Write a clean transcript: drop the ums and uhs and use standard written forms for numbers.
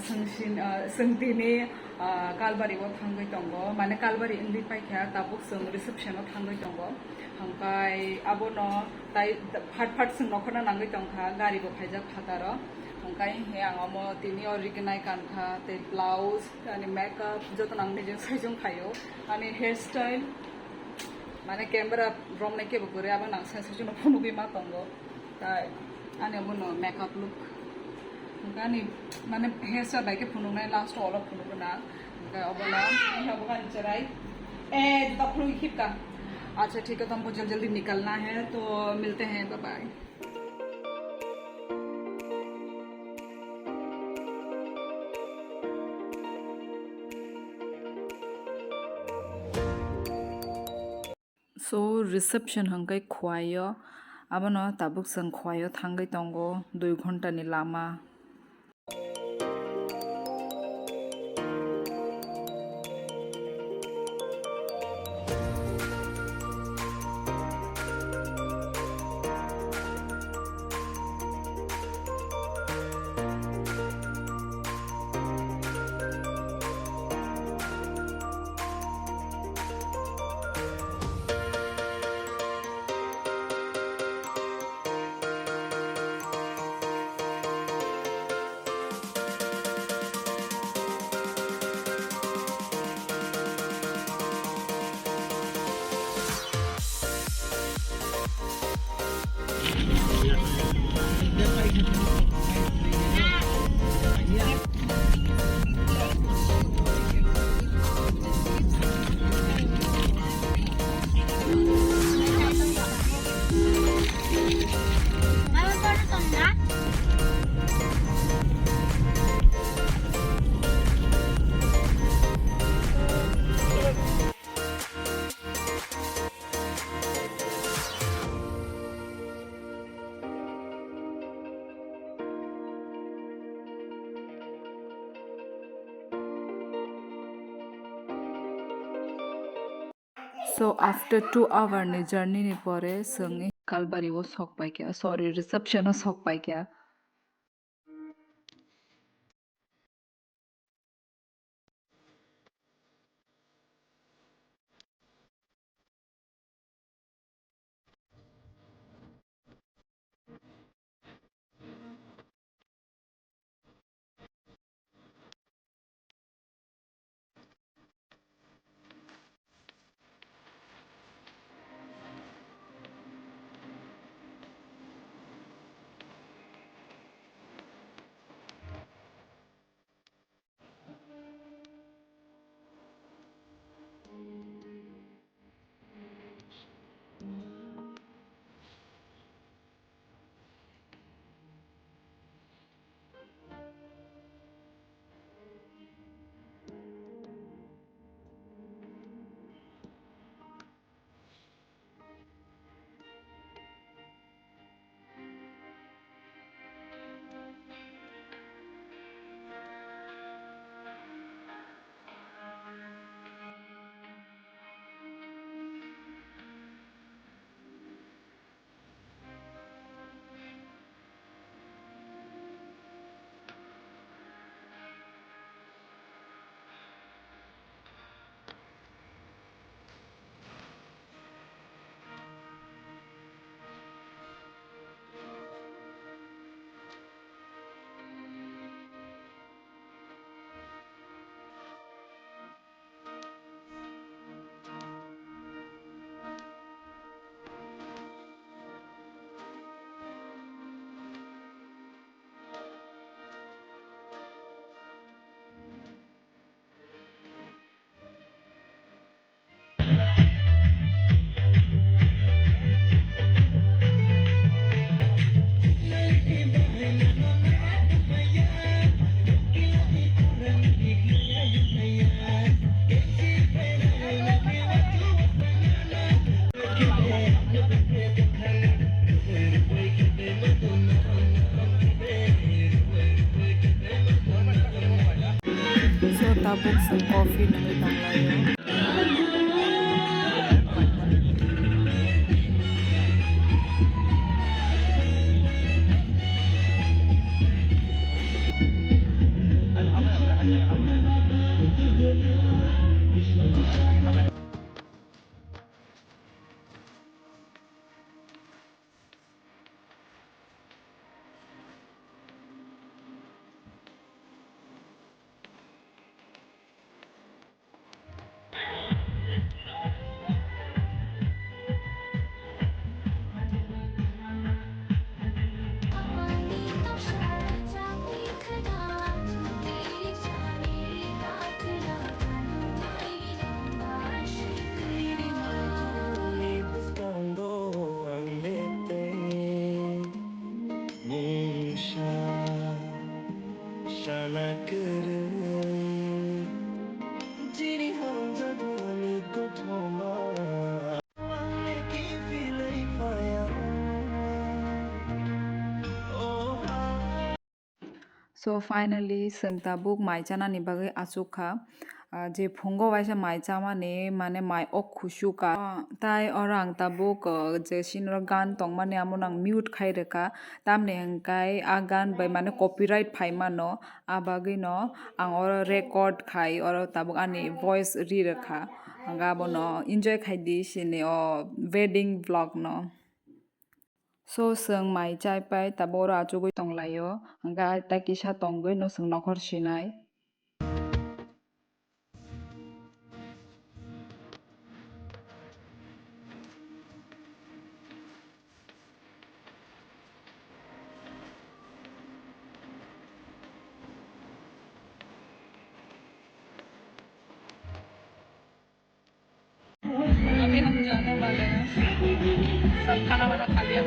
सोंथिनि कालबारियाव थांबाय दङ माने कालबारि उन्दै पाइखाया ताबुक जों रिसेपसनाव थांबाय दङ ओमफ्राय आबनो दाय फाट जोंनावखौनो नांगै दंखा गारिबो फायजा फादार ओंखाय हे आङो तिनि अरिजिनाल कानखा ते ब्लाउज आनी मेकअप जत नांगै जों साइजों खायो आनी हेयर स्टाइल माने कैमरा रमनाय केबो करे आबो नां साइजों फनु बिमा दङ ताय आनी आबनो makeup look Gani, mana hair style baik phunu na last all of phunu na, अब ना ये अब kan चराई, जब phunu खींच का, अच्छा ठीक है तो हमको जल्दी जल्दी निकलना है तो मिलते हैं bye bye. So reception hangkai khwayo, अब ना ताबुक संग khwayo थांगै तंगो 2 घंटा नि Lama. So after 2 hour ni journey ni pore संगे कालबारी वो सौक पाई क्या sorry reception वो सौक पाई क्या Starbucks ng coffee na nagtanglayo. So finally जों tabuk mai chana ni bagai achukha je phungo waisa mai chama ni mane mai ok khusuka tai orang tabuk je sinro gan tongmani amonang mute khai reka tamni hangkai a gan bai mane copyright phai mano a bagai no ang oro record khai oro tabuk ani voice ri rekha hanga bono enjoy khai di sini o wedding vlog no. So sung mai chai pai tabora achugui tonglayo hangga ta kisa tonggui no sung nokhor sinai. अभी हम जाने वाले हैं सब खाना वाना खा लिया